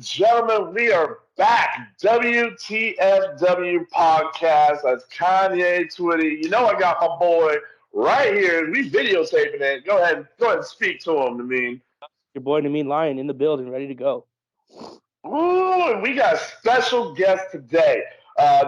gentlemen, we are back. WTFW podcast. That's Kanye, Twitty. You know I got my boy right here. We videotaping it. Go ahead and speak to him, Nemean. Your boy Nemean Lion in the building, ready to go. Ooh, and we got a special guest today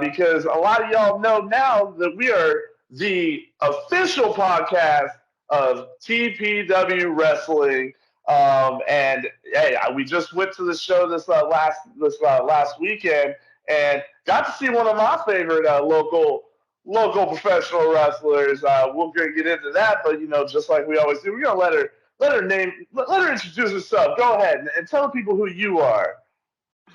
because a lot of y'all know now that we are the official podcast of TPW Wrestling. And hey, we just went to the show this last weekend and got to see one of my favorite local professional wrestlers. We'll get into that, but just like we always do, we're gonna let her introduce herself. Go ahead and tell people who you are.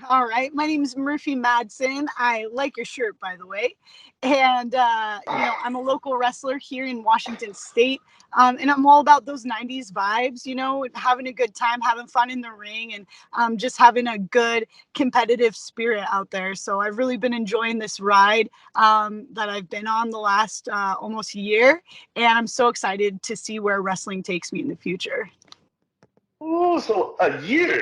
All right. My name is Murphy Madsen. I like your shirt, by the way. And, I'm a local wrestler here in Washington State. And I'm all about those 90s vibes, having a good time, having fun in the ring, and just having a good competitive spirit out there. So I've really been enjoying this ride that I've been on the last almost year. And I'm so excited to see where wrestling takes me in the future. Ooh, so a year.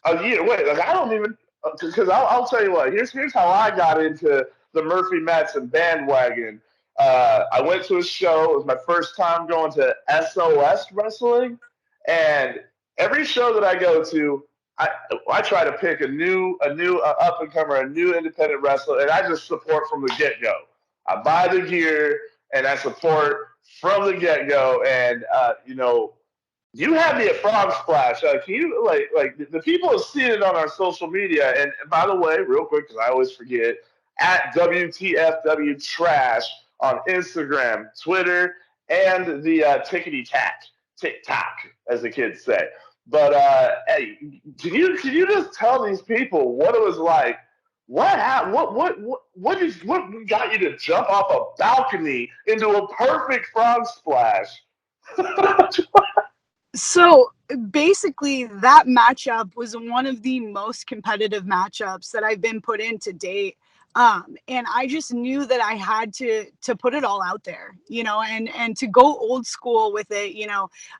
Wait, like I don't even because I'll tell you what. Here's how I got into the Murphy Madsen bandwagon. I went to a show. It was my first time going to SOS wrestling, and every show that I go to, I try to pick a new up and comer, a new independent wrestler, and I just support from the get go. I buy the gear and I support from the get go, and you had me at Frog Splash. Can you like the people have seen it on our social media? And by the way, real quick, because I always forget, at WTFW Trash on Instagram, Twitter, and the Tickety Tack TikTok, as the kids say. But hey, can you just tell these people what it was like? What got you to jump off a balcony into a perfect frog splash? So basically, that matchup was one of the most competitive matchups that I've been put in to date. And I just knew that I had to put it all out there, and to go old school with it.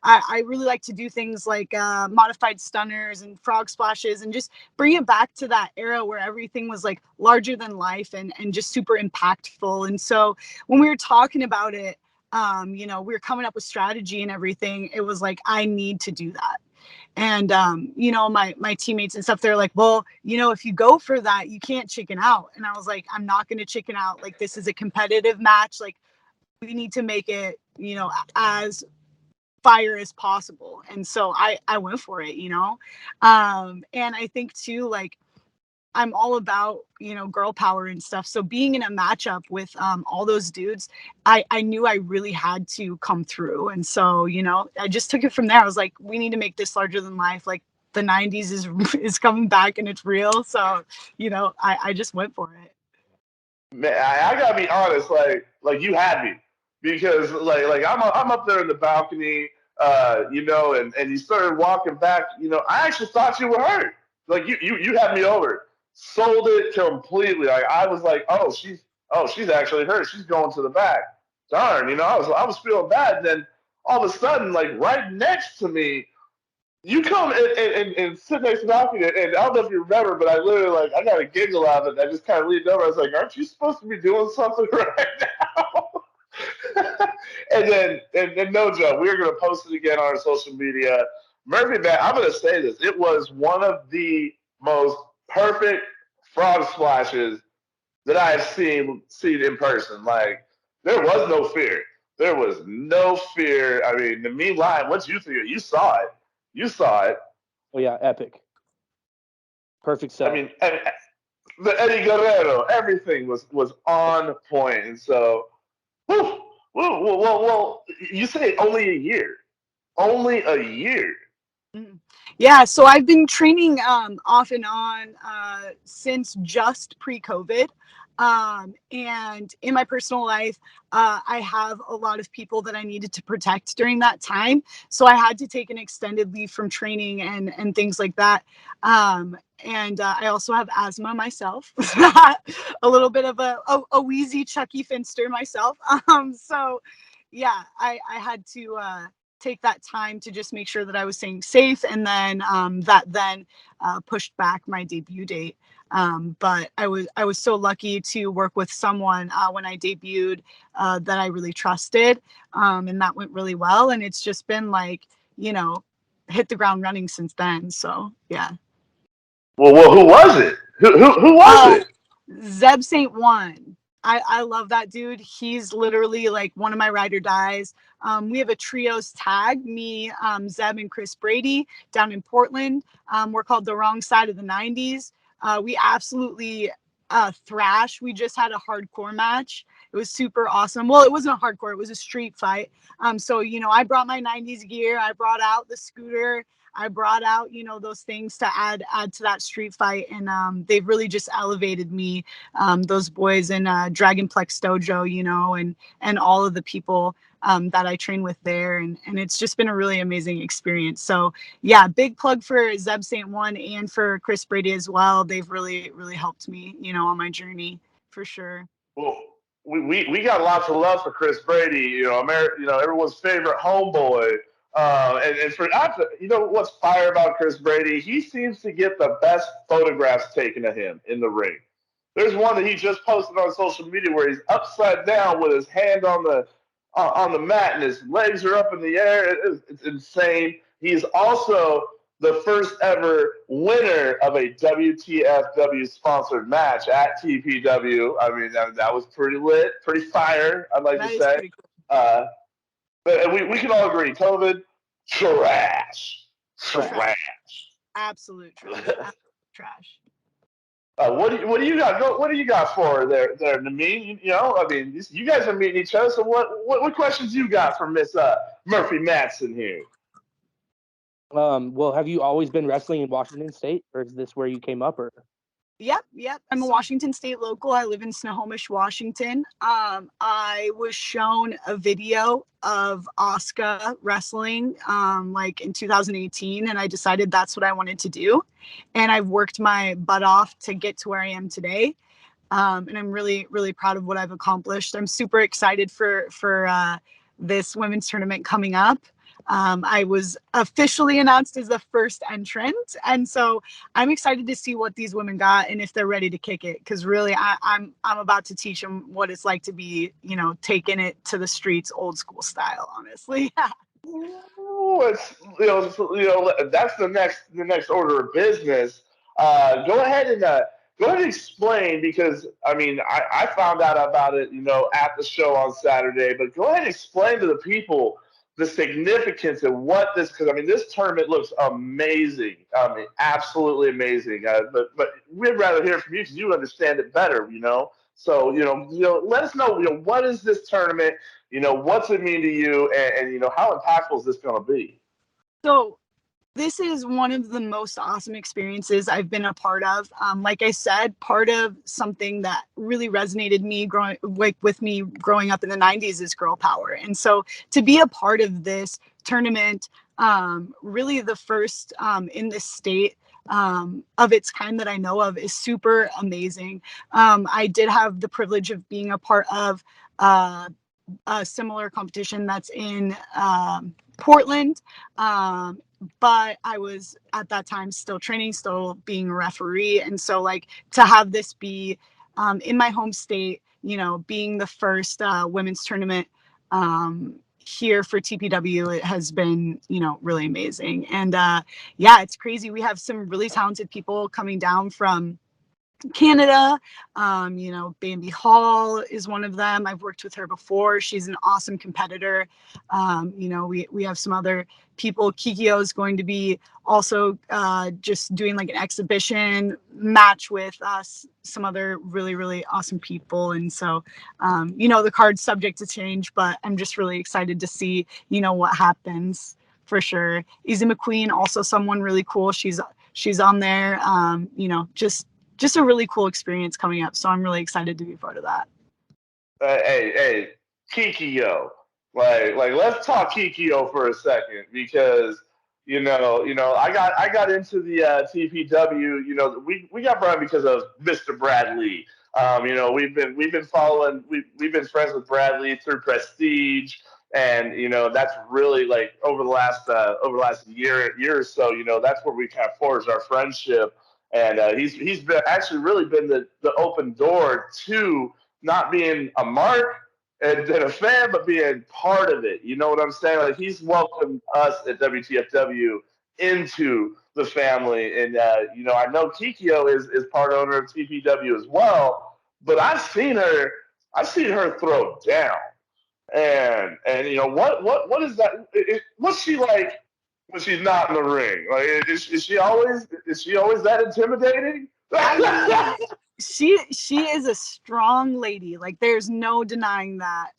I really like to do things like modified stunners and frog splashes and just bring it back to that era where everything was like larger than life and just super impactful. And so when we were talking about it, we were coming up with strategy and everything. It was like, I need to do that. And, my teammates and stuff, they're like, well, if you go for that, you can't chicken out. And I was like, I'm not going to chicken out. Like, this is a competitive match. Like, we need to make it, as fire as possible. And so I went for it, and I think too, like, I'm all about, girl power and stuff. So being in a matchup with all those dudes, I knew I really had to come through. And so, I just took it from there. I was like, we need to make this larger than life. Like the 90s is coming back and it's real. So, I just went for it. Man, I gotta be honest, like you had me because like I'm up there in the balcony, and you started walking back. I actually thought you were hurt. Like you had me over. Sold it completely. Like I was like, she's actually hurt. She's going to the back. Darn, I was feeling bad. And then all of a sudden, like right next to me, you come and sit next to Malcolm, and I don't know if you remember, but I literally I got a giggle out of it. I just kind of leaned over. I was like, "Aren't you supposed to be doing something right now?" and no joke, we're gonna post it again on our social media. Murphy, man, I'm gonna say this. It was one of the most perfect frog splashes that I have seen in person. Like there was no fear. There was no fear. I mean, the mean line. Once you see it, you saw it. You saw it. Oh yeah, epic. Perfect set. I mean, the Eddie Guerrero, everything was on point. And so, well, you say only a year. Only a year. Yeah, so I've been training off and on since just pre-COVID. And in my personal life, I have a lot of people that I needed to protect during that time. So I had to take an extended leave from training and things like that. And I also have asthma myself, a little bit of a wheezy Chucky Finster myself. So yeah, I had to take that time to just make sure that I was staying safe, and then that pushed back my debut date. But I was so lucky to work with someone when I debuted that I really trusted, and that went really well. And it's just been like, hit the ground running since then. So yeah. Well, who was it? Who was it? Zeb St. One. I love that dude. He's literally like one of my ride or dies. We have a trios tag, me, Zeb, and Chris Brady down in Portland. We're called The Wrong Side of the 90s. We absolutely thrash. We just had a hardcore match. It was super awesome. Well, it wasn't a hardcore, it was a street fight. So, I brought my 90s gear. I brought out the scooter. I brought out, those things to add to that street fight. And they've really just elevated me, those boys in Dragonplex Dojo, and all of the people that I train with there. And it's just been a really amazing experience. So yeah, big plug for Zeb St. One and for Chris Brady as well. They've really, really helped me, on my journey for sure. Well, we got lots of love for Chris Brady, everyone's favorite homeboy. And for what's fire about Chris Brady? He seems to get the best photographs taken of him in the ring. There's one that he just posted on social media where he's upside down with his hand on the mat and his legs are up in the air. It's insane. He's also the first ever winner of a WTFW sponsored match at TPW. I mean, that was pretty lit, pretty fire, I'd like to say. Cool. But we can all agree, COVID, trash. Absolute trash. Trash. What do you got? What do you got for there, Nemean? You guys are meeting each other. So what questions you got for Miss Murphy Madsen here? Well, have you always been wrestling in Washington State, or is this where you came up? Or Yep. I'm a Washington State local. I live in Snohomish, Washington. I was shown a video of Asuka wrestling like in 2018, and I decided that's what I wanted to do. And I've worked my butt off to get to where I am today. And I'm really, really proud of what I've accomplished. I'm super excited for this women's tournament coming up. I was officially announced as the first entrant, and so I'm excited to see what these women got and if they're ready to kick it. Because really, I'm about to teach them what it's like to be, taking it to the streets, old school style. Honestly. Ooh, that's the next order of business. Go ahead and explain, because I found out about it at the show on Saturday. But go ahead and explain to the people the significance of what this, because this tournament looks amazing, absolutely amazing. But we'd rather hear from you because you understand it better, So let us know, what is this tournament? What's it mean to you, and how impactful is this going to be? So this is one of the most awesome experiences I've been a part of. Like I said, part of something that really resonated with me growing up in the 90s is girl power. And so to be a part of this tournament, really the first in this state of its kind that I know of, is super amazing. I did have the privilege of being a part of a similar competition that's in Portland. But I was at that time still training, still being a referee. And so like to have this be in my home state, being the first women's tournament here for TPW, it has been, really amazing. And yeah, it's crazy. We have some really talented people coming down from Canada. Bambi Hall is one of them. I've worked with her before. She's an awesome competitor. We have some other people. Kikyo is going to be also just doing like an exhibition match with us, some other really, really awesome people. And so, the card's subject to change, but I'm just really excited to see, what happens for sure. Izzy McQueen, also someone really cool. She's on there, just a really cool experience coming up. So I'm really excited to be part of that. Hey, Kikyo. Like let's talk Kikyo for a second, because I got into the TPW. We got Brian because of Mr. Bradley. We've been following. We've been friends with Bradley through Prestige, And that's really like over the last year or so. That's where we kind of forged our friendship, and he's been actually really been the open door to not being a mark and a fan, but being part of it. You know what I'm saying? Like he's welcomed us at WTFW into the family, and I know Kikyo is part owner of TPW as well, but I've seen her throw down. And what is that? What's she like when she's not in the ring? Like is she always that intimidating? I mean, she is a strong lady. Like there's no denying that.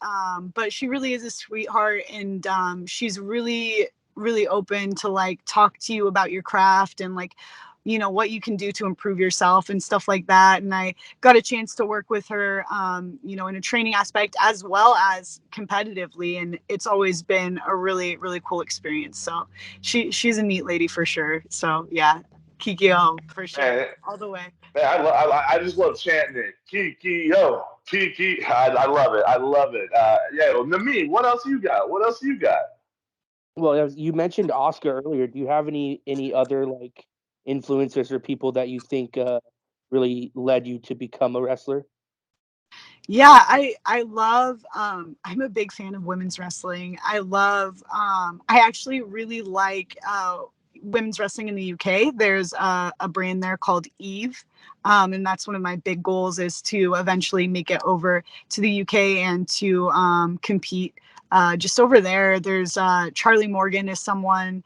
But she really is a sweetheart, and she's really really open to like talk to you about your craft and like what you can do to improve yourself and stuff like that. And I got a chance to work with her in a training aspect as well as competitively, and it's always been a really really cool experience. So she's a neat lady for sure. So yeah, Kikyo for sure, Man, all the way. man, I just love chanting it. Kiki yo, Kiki. I love it. I love it. Yeah, well, Nemean, what else you got? What else you got? Well, you mentioned Oscar earlier. Do you have any other like influencers or people that you think really led you to become a wrestler? Yeah, I love I'm a big fan of women's wrestling. I love I actually really like women's wrestling in the UK. There's a brand there called Eve. And that's one of my big goals is to eventually make it over to the UK and to compete just over there. There's Charlie Morgan is someone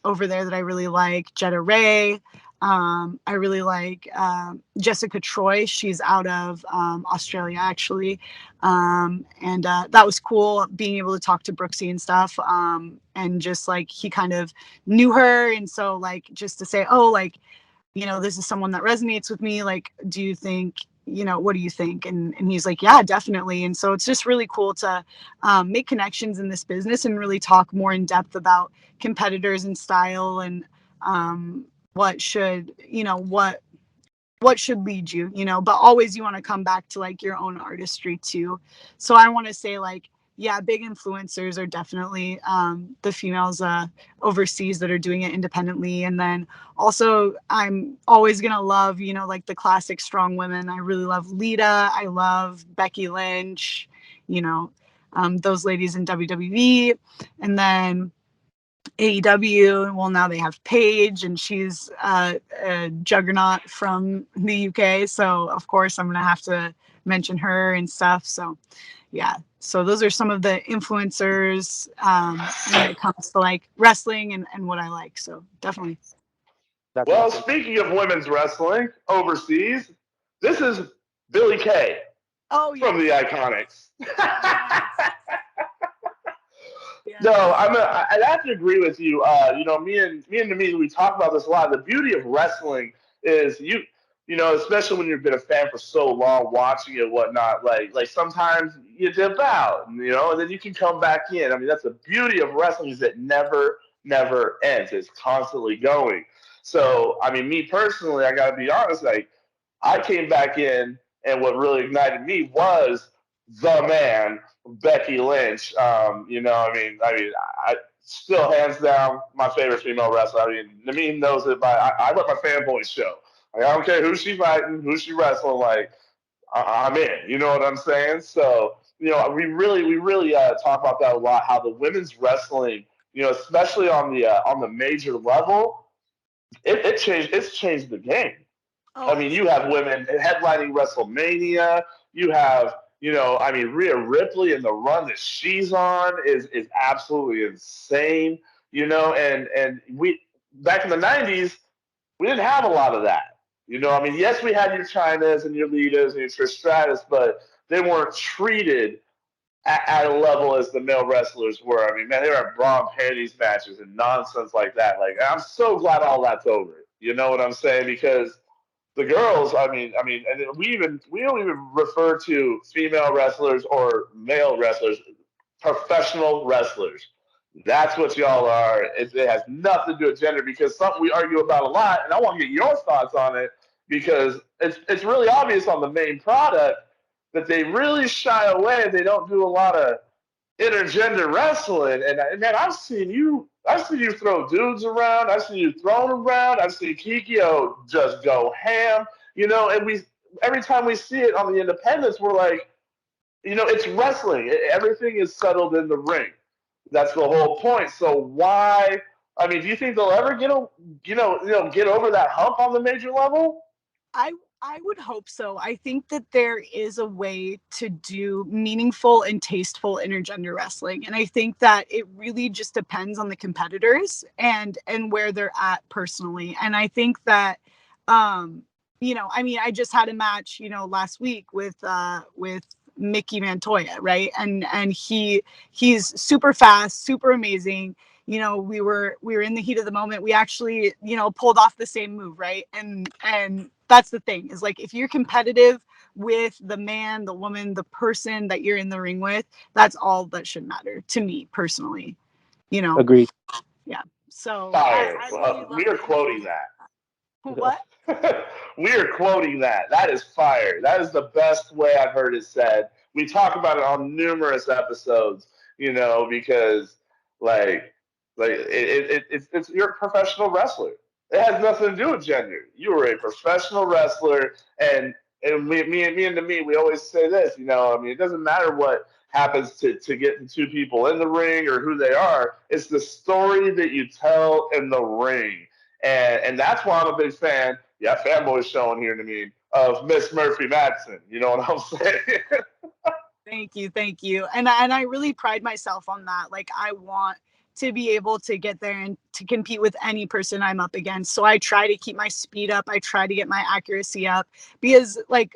over there that I really like. Jetta Ray. I really like Jessica Troy. She's out of Australia, actually. And that was cool being able to talk to Brooksy and stuff. And just like he kind of knew her. And so, like, just to say, oh, like, this is someone that resonates with me. Like, do you think, what do you think? And he's like, yeah, definitely. And so it's just really cool to make connections in this business and really talk more in depth about competitors and style and what should what should lead you, but always you want to come back to like your own artistry too. So I want to say like, yeah, big influencers are definitely the females overseas that are doing it independently. And then also I'm always gonna love, like the classic strong women. I really love Lita. I love Becky Lynch, those ladies in WWE. And then AEW, well, now they have Paige, and she's a juggernaut from the UK. So, of course, I'm going to have to mention her and stuff. So, yeah. So, those are some of the influencers when it comes to like wrestling and what I like. So, definitely. That's Well, awesome. speaking of women's wrestling overseas, this is Billy Kay Oh, from the yeah. Iconics. Yeah. No, I have to agree with you. Me and Demi, we talk about this a lot. The beauty of wrestling is especially when you've been a fan for so long, watching it, whatnot. Like sometimes you dip out, and then you can come back in. I mean, that's the beauty of wrestling is it never ends. It's constantly going. So, I mean, me personally, I got to be honest. Like, I came back in, and what really ignited me was the man, Becky Lynch. I still hands down my favorite female wrestler. I mean, Nemean knows it, but I let my fanboys show. Like, I don't care who she fighting, who she wrestling. Like, I'm in. You know what I'm saying? So, we really talk about that a lot. How the women's wrestling, especially on the major level, it's changed the game. Oh, I mean, you have women headlining WrestleMania. You have, Rhea Ripley and the run that she's on is absolutely insane. And we back in the '90s, we didn't have a lot of that. I mean, yes, we had your Chynas and your Litas and your Trish Stratus, but they weren't treated at a level as the male wrestlers were. I mean, man, they were at bra and panties matches and nonsense like that. Like, I'm so glad all that's over. You know what I'm saying? Because the girls, and we don't even refer to female wrestlers or male wrestlers, professional wrestlers. That's what y'all are. It has nothing to do with gender because something we argue about a lot, and I want to get your thoughts on it because it's really obvious on the main product that they really shy away. They don't do a lot of intergender wrestling, and man, I've seen you throw dudes around. I've seen you thrown around. I've seen Kikyo just go ham. You know, and we every time we see it on the independents, we're like, you know, it's wrestling. Everything is settled in the ring. That's the whole point. So why? I mean, do you think they'll ever get over that hump on the major level? I I would hope so. I think that there is a way to do meaningful and tasteful intergender wrestling, and I think that it really just depends on the competitors and where they're at personally. And I think that I mean, I just had a match, last week with Mickey Mantoya, right? And he's super fast, super amazing. We were in the heat of the moment. We actually, pulled off the same move, right? And that's the thing, is like, if you're competitive with the man, the woman, the person that you're in the ring with, that's all that should matter to me personally. Agreed. Yeah. So Fire. I really love We are the quoting energy. that. What? We are quoting that. That is fire. That is the best way I've heard it said. We talk about it on numerous episodes, because like it's you're a professional wrestler. It has nothing to do with gender. You are a professional wrestler, and me, we always say this. I mean, it doesn't matter what happens to get the two people in the ring or who they are. It's the story that you tell in the ring. And that's why I'm a big fan. Yeah, fanboy showing here to me of Miss Murphy Madsen. You know what I'm saying? Thank you. And I really pride myself on that. Like, I want to be able to get there and to compete with any person I'm up against. So I try to keep my speed up. I try to get my accuracy up, because, like,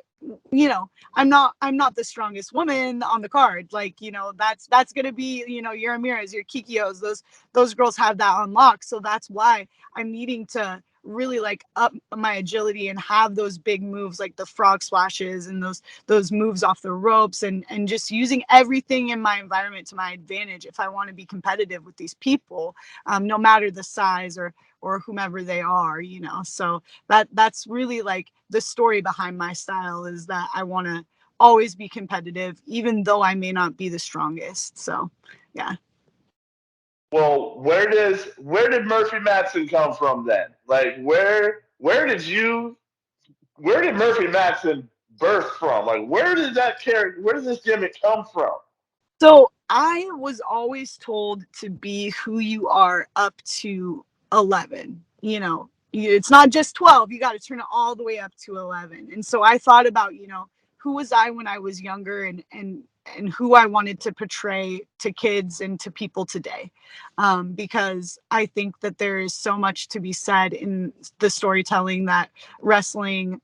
I'm not the strongest woman on the card. Like, that's gonna be, your Amiras, your Kikios, those girls have that unlocked. So that's why I'm needing to really, like, up my agility and have those big moves, like the frog splashes and those moves off the ropes, and just using everything in my environment to my advantage if I want to be competitive with these people, no matter the size or whomever they are. So that's really, like, the story behind my style, is that I want to always be competitive, even though I may not be the strongest. So yeah. Well, where did Murphy Madsen come from then? Like where did Murphy Madsen birth from? Like where did this gimmick come from? So I was always told to be who you are up to 11. It's not just 12. You got to turn it all the way up to 11. And so I thought about, who was I when I was younger, and who I wanted to portray to kids and to people today. Because I think that there is so much to be said in the storytelling that wrestling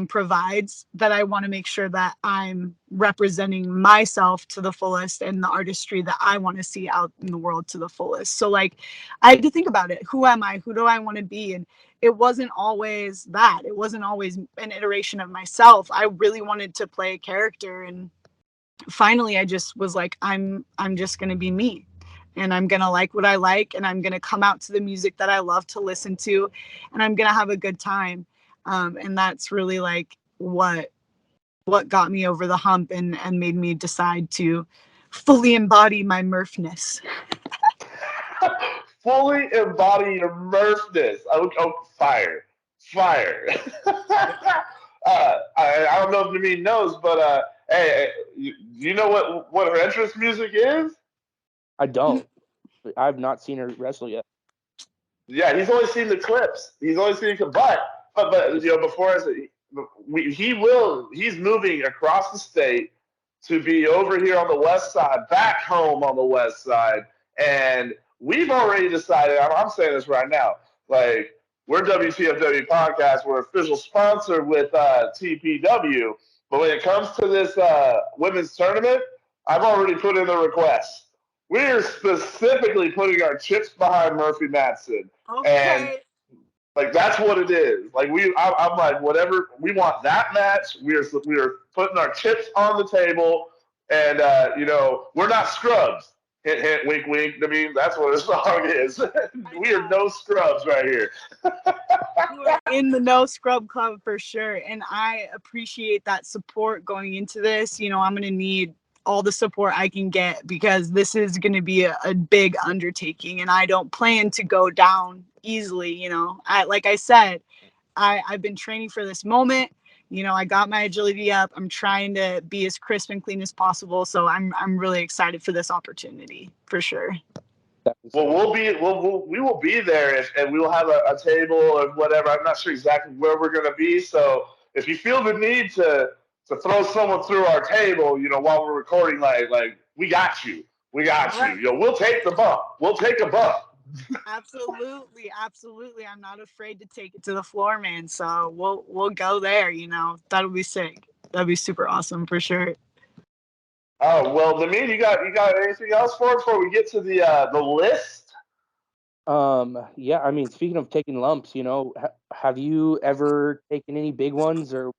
provides, that I want to make sure that I'm representing myself to the fullest, and the artistry that I want to see out in the world to the fullest. So, like, I had to think about it. Who am I? Who do I want to be? And it wasn't always that. It wasn't always an iteration of myself. I really wanted to play a character, and finally I just was like, I'm just going to be me. And I'm going to like what I like, and I'm going to come out to the music that I love to listen to, and I'm going to have a good time. And that's really, like, what got me over the hump, and made me decide to fully embody my Murphness. Fully embody your Murphness. Fire. Fire. I don't know if Nemean knows, but hey, you know what her entrance music is? I don't. I've not seen her wrestle yet. Yeah, he's only seen the clips. He's only seen the but before I say, he's moving across the state to be over here on the west side, back home on the west side, and we've already decided. I'm saying this right now, like, we're WTFW podcast. We're official sponsor with TPW, but when it comes to this women's tournament, I've already put in the request. We're specifically putting our chips behind Murphy Madsen. And Okay. like, that's what it is. Like, I'm like, whatever, we want that match. We are putting our chips on the table, and we're not scrubs. Hint, hint, wink, wink. I mean, that's what a song is. We are no scrubs right here. You are in the No Scrub Club for sure. And I appreciate that support going into this. I'm going to need all the support I can get, because this is going to be a big undertaking, and I don't plan to go down easily. You know, like I said, I've been training for this moment. You know, I got my agility up. I'm trying to be as crisp and clean as possible. So I'm really excited for this opportunity, for sure. Well, we will be there, and we will have a table or whatever. I'm not sure exactly where we're going to be. So if you feel the need to throw someone through our table, you know, while we're recording, like we got you. We got you. You know, we'll take the bump. We'll take a bump. Absolutely, absolutely. I'm not afraid to take it to the floor, man. So we'll go there. You know, that'll be sick. That'd be super awesome for sure. Oh well, Nemean, you got anything else for us before we get to the list? Yeah, I mean, speaking of taking lumps, you know, have you ever taken any big ones, or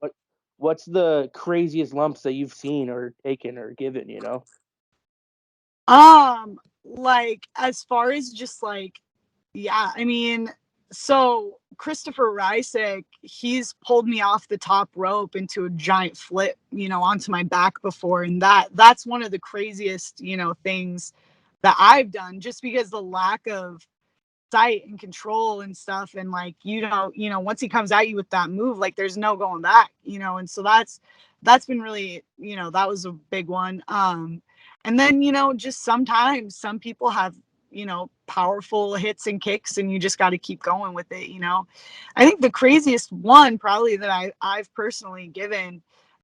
what's the craziest lumps that you've seen or taken or given, you know? Like, as far as just like, yeah, I mean, so Christopher Rysick, he's pulled me off the top rope into a giant flip, you know, onto my back before. And that's one of the craziest, you know, things that I've done, just because the lack of sight and control and stuff. And like, you know, once he comes at you with that move, like there's no going back, you know. And so that's been really, you know, that was a big one. And then, you know, just sometimes some people have, you know, powerful hits and kicks, and you just got to keep going with it, you know. I think the craziest one probably that I've personally given,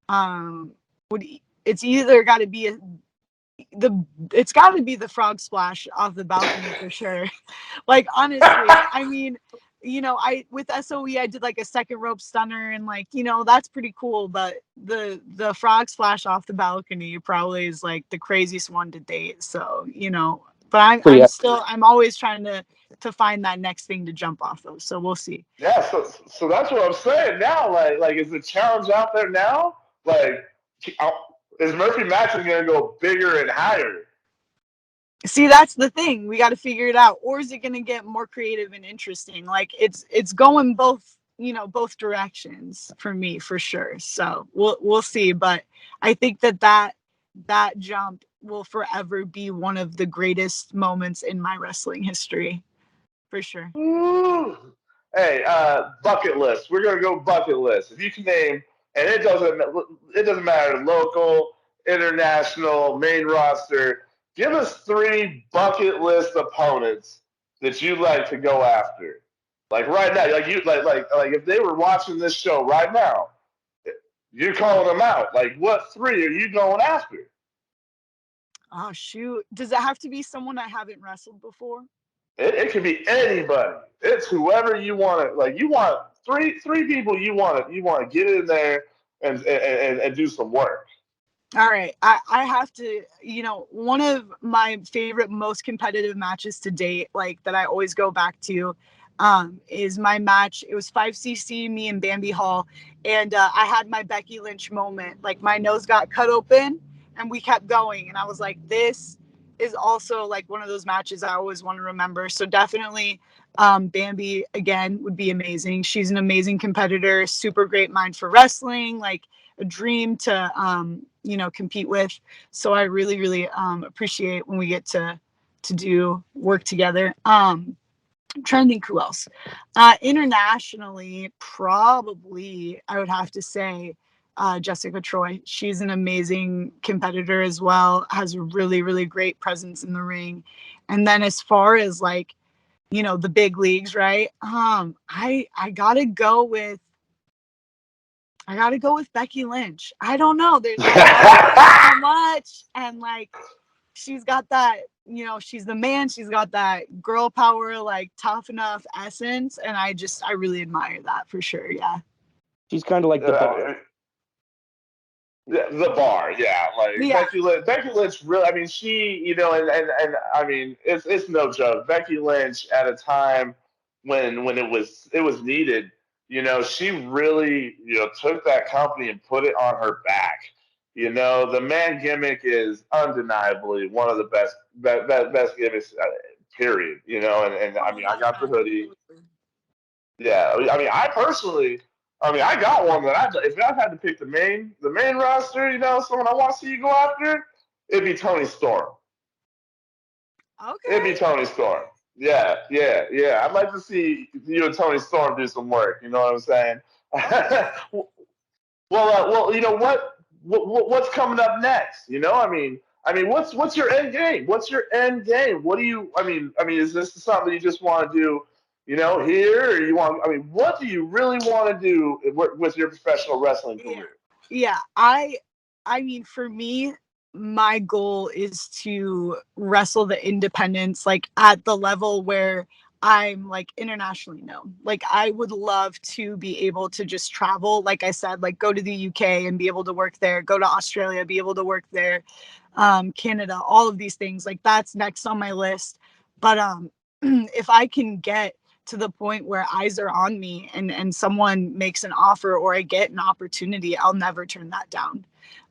would it's either got to be it's got to be the frog splash off the balcony for sure. Like, honestly, I mean, you know, I with SOE I did like a second rope stunner, and like, you know, that's pretty cool, but the frog splash off the balcony probably is like the craziest one to date. So, you know, but I'm always trying to find that next thing to jump off of. So we'll see. Yeah, so that's what I'm saying now. Like is the challenge out there now? Like, is Murphy Madsen going to go bigger and higher? See, that's the thing. We got to figure it out. Or is it going to get more creative and interesting? Like, it's going both, you know, both directions for me, for sure. So we'll see. But I think that jump will forever be one of the greatest moments in my wrestling history, for sure. Ooh. Hey, bucket list. We're gonna go bucket list. If you can name, and it doesn't matter, local, international, main roster. Give us 3 bucket list opponents that you'd like to go after. Like right now, like if they were watching this show right now, you're calling them out. Like, what 3 are you going after? Oh, shoot. Does it have to be someone I haven't wrestled before? It could be anybody. It's whoever you want to. Like, you want three people you want to get in there and do some work. All right. I have to, you know, one of my favorite, most competitive matches to date, like that I always go back to, is my match. It was 5cc, me and Bambi Hall. And I had my Becky Lynch moment. Like, my nose got cut open and we kept going. And I was like, this is also like one of those matches I always want to remember. So definitely Bambi, again, would be amazing. She's an amazing competitor, super great mind for wrestling. Like, a dream to you know, compete with. So I really appreciate when we get to do work together. I'm trying to think who else. Internationally, probably I would have to say Jessica Troy. She's an amazing competitor as well, has a really great presence in the ring. And then as far as like, you know, the big leagues, right? I gotta go with Becky Lynch. I don't know. There's so much. And like, she's got that, you know, she's the man. She's got that girl power, like tough enough essence. And I really admire that for sure. Yeah. She's kind of like the bar. The bar, yeah. Like, Yeah. Becky Lynch really. I mean, she, you know, and I mean, it's no joke. Becky Lynch at a time when it was needed. You know, she really, you know, took that company and put it on her back. You know, the man gimmick is undeniably one of the best gimmicks. Period. You know, and I mean, I got the hoodie. Yeah, I mean, I personally, I mean, I got one that if I had to pick the main roster, you know, someone I want to see you go after, it'd be Tony Storm. It'd be Okay. Tony Storm. Yeah, yeah, yeah. I'd like to see you and Tony Storm do some work. You know what I'm saying? Okay. Well, you know what's coming up next? You know, what's your end game? What's your end game? What do you? Is this something you just want to do? You know, here, or you want? I mean, what do you really want to do with your professional wrestling Yeah. career? Yeah. I mean, for me, my goal is to wrestle the independents like at the level where I'm like internationally known. Like I would love to be able to just travel, like I said, like go to the UK and be able to work there, go to Australia, be able to work there, Canada, all of these things. Like that's next on my list. But if I can get to the point where eyes are on me and someone makes an offer or I get an opportunity, I'll never turn that down.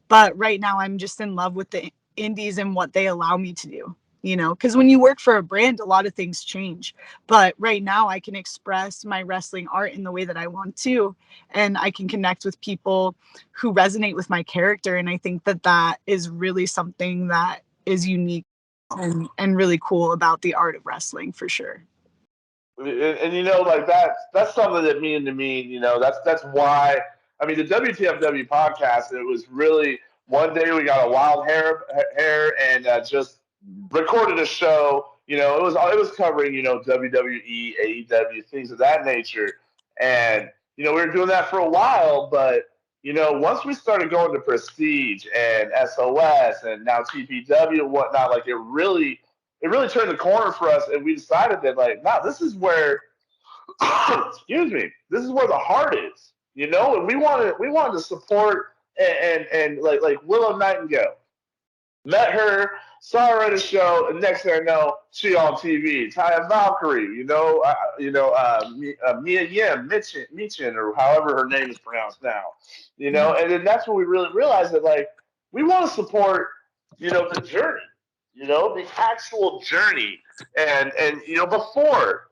But right now I'm just in love with the indies and what they allow me to do, you know, because when you work for a brand, a lot of things change. But right now I can express my wrestling art in the way that I want to, and I can connect with people who resonate with my character. And I think that that is really something that is unique and really cool about the art of wrestling for sure. And you know, like that's something that me and Nemean, you know, that's why. I mean, the WTFW podcast. It was really one day we got a wild hair and just recorded a show. You know, it was covering WWE, AEW, things of that nature, and we were doing that for a while. But once we started going to Prestige and SOS and now TPW and whatnot, like it really turned the corner for us, and we decided that like, nah, this is where, excuse me, this is where the heart is, and we wanted to support and like Willow Nightingale. Met her, saw her at a show, and next thing I know, she on TV. Taya Valkyrie, Mia Yim, Michin, or however her name is pronounced now, and then that's when we really realized that like we want to support, the journey, the actual journey, and before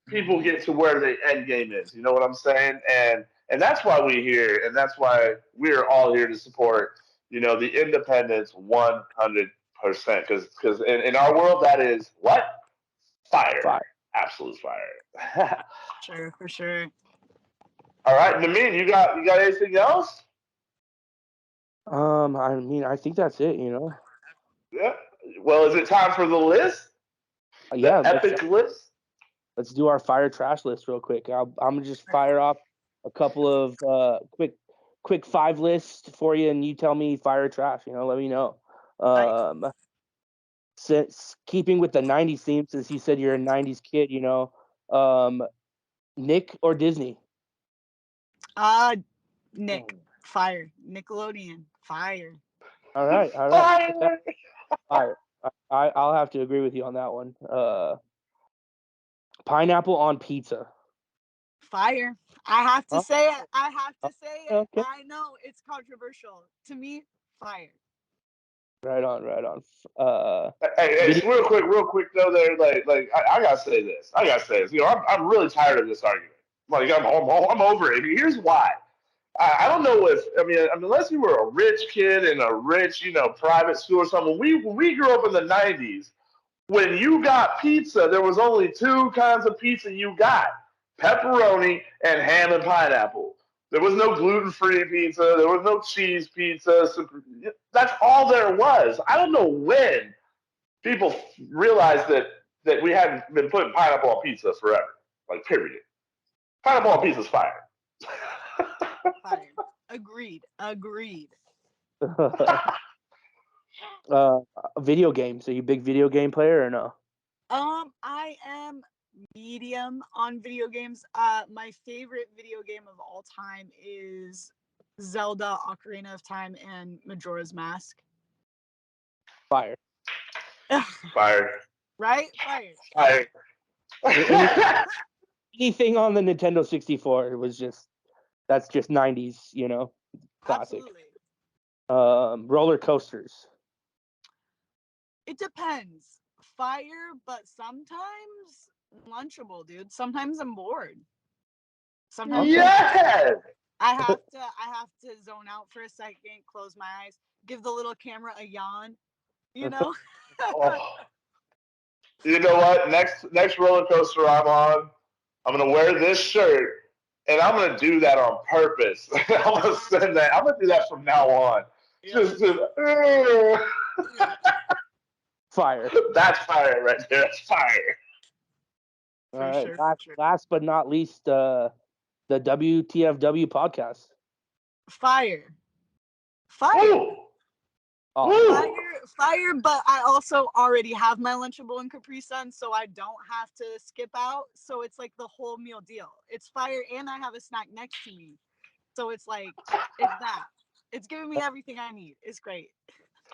people get to where the end game is. You know what I'm saying? And that's why we're here, and that's why we're all here to support the independence 100%. Because in our world, that is what? Fire. Fire. Absolute fire. Sure, for sure. All right, Nemean, you got anything else? I think that's it, Yeah. Well, is it time for the list? Yeah, The epic list? let's do our fire trash list real quick. I'm gonna just fire off a couple of quick 5 lists for you, and you tell me fire or trash. Let me know. Since keeping with the '90s theme, since you said you're a '90s kid, Nick or Disney? Nick, fire. Nickelodeon, fire. All right. Fire! Fire. I'll have to agree with you on that one. Pineapple on pizza. Fire. I have to Oh, say it. I have to say it. okay. I know it's controversial. To me, fire. Right on. Hey, Video. real quick though. There, like I gotta say this. I'm really tired of this argument. Like I'm over it. Here's why. I don't know if unless you were a rich kid in a rich private school or something. When we grew up in the '90s, when you got pizza, there was only two kinds of pizza you got: pepperoni and ham and pineapple. There was no gluten-free pizza. There was no cheese pizza. That's all there was. I don't know when people realized that we hadn't been putting pineapple on pizza forever. Like, period. Pineapple on pizza is fire. Fire. Agreed. Agreed. uh, Video games. Are you a big video game player or no? I am medium on video games. My favorite video game of all time is Zelda Ocarina of Time and Majora's Mask. Fire. Fire. Right? Fire. Fire. Anything on the Nintendo 64 was that's just '90s, classic. Absolutely. Roller coasters. It depends. Fire, but sometimes lunchable, dude. Sometimes I'm bored. Sometimes Okay. Yes. I have to zone out for a second, close my eyes, give the little camera a yawn, you know? Oh. You know what? Next roller coaster I'm on, I'm gonna wear this shirt, and I'm gonna do that on purpose. I'm gonna send that. I'm gonna do that from now on. Yeah. Just Fire. that's fire right there. That's fire. All For right. sure, for Last, sure. last but not least, the WTFW podcast. Fire. Fire. Woo! Oh, Woo! Fire, but I also already have my Lunchable and Capri Sun, so I don't have to skip out. So it's like the whole meal deal. It's fire, and I have a snack next to me. So it's like, it's that. It's giving me everything I need. It's great.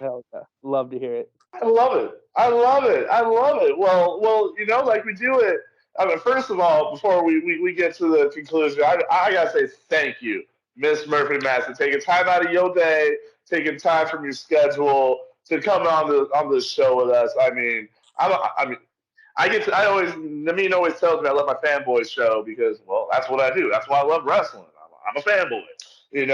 hell yeah. Love to hear it. I love it. I love it. I love it. Well, like we do it. I mean, first of all, before we get to the conclusion, I gotta say thank you, Miss Murphy Madsen, taking time out of your day, taking time from your schedule to come on the show with us. I mean, I mean, Nemean always tells me I love my fanboy show because, well, that's what I do. That's why I love wrestling. I'm a fanboy, and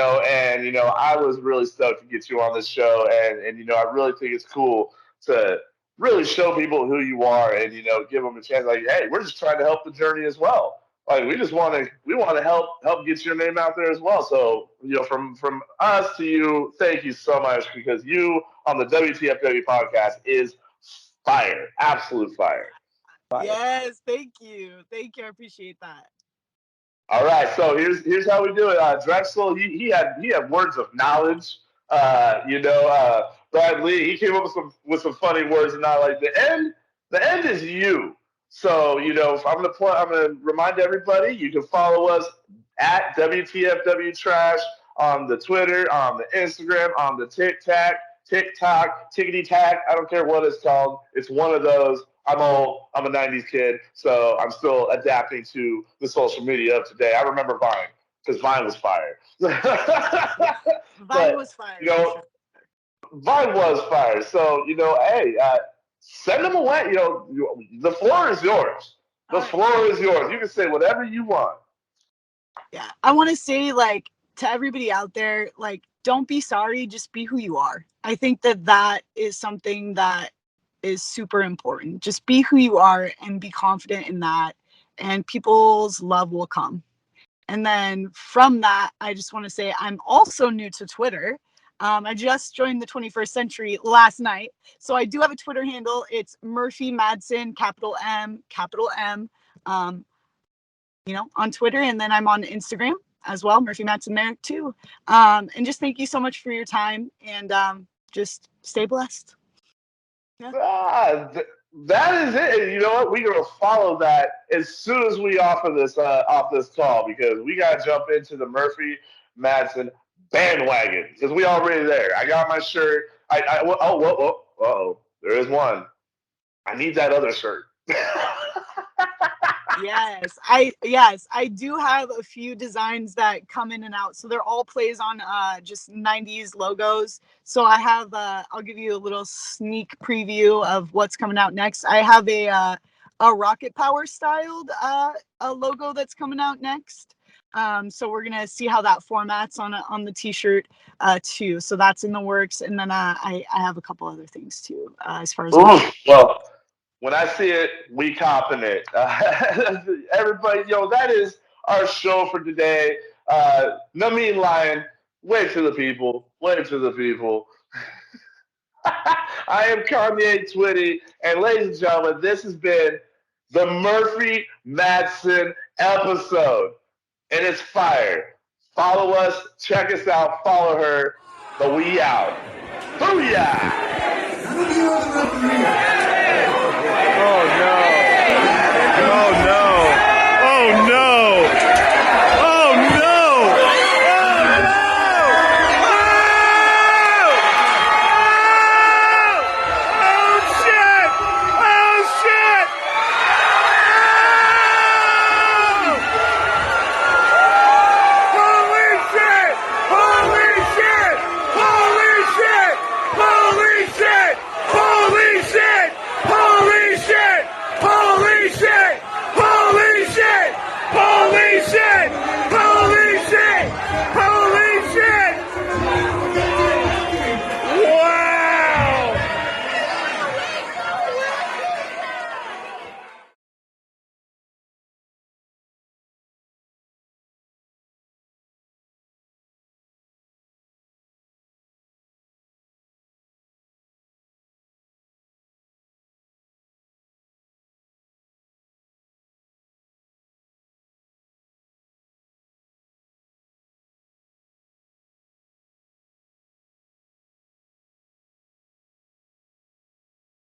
I was really stoked to get you on this show, and I really think it's cool to really show people who you are, and give them a chance. Like, hey, we're just trying to help the journey as well. Like, we want to help get your name out there as well. So, from us to you, thank you so much, because you on the WTFW podcast is fire, absolute fire. Fire. Yes, thank you. Thank you. I appreciate that. All right, so here's how we do it. Drexel, he had words of knowledge. Brad Lee, he came up with some funny words, and not like the end. The end is you. So I'm gonna remind everybody, you can follow us at WTFW Trash on the Twitter, on the Instagram, on the TikTok, Tickety Tack. I don't care what it's called. It's one of those. I'm a 90s kid, so I'm still adapting to the social media of today. I remember Vine, because Vine was fire. Vine was fire. Vine was fire. So, hey, send them away. The floor is yours. The floor is yours. You can say whatever you want. Yeah. I want to say, like, to everybody out there, like, don't be sorry. Just be who you are. I think that is something that is super important. Just be who you are and be confident in that, and people's love will come. And then from that, I just want to say I'm also new to Twitter. I just joined the 21st century last night, so I do have a Twitter handle. It's Murphy Madsen, capital M, capital M, on Twitter, and then I'm on Instagram as well, Murphy Madsen there too. And just thank you so much for your time, and just stay blessed. Yeah. That is it. And you know what? We're gonna follow that as soon as we off this call, because we gotta jump into the Murphy Madsen bandwagon, because we already there. I got my shirt. There is one. I need that other shirt. Yes, I do have a few designs that come in and out. So they're all plays on just 90s logos. So I have I'll give you a little sneak preview of what's coming out next. I have a rocket power styled a logo that's coming out next. So we're gonna see how that formats on the t-shirt too. So that's in the works, and then I have a couple other things too as far as well, when I see it, we copping it. Everybody, that is our show for today. Nemean Lion, wave to the people. Wave to the people. I am Kanye Twitty, and ladies and gentlemen, this has been the Murphy Madsen episode, and it's fire. Follow us, check us out, follow her, but we out. Booyah! Oh no! Oh no! Oh no! Oh no! Oh no! Oh shit! Oh shit! Holy shit! Holy shit! Holy shit! Holy shit! Holy shit! Holy shit! Holy shit! Holy shit! Holy shit!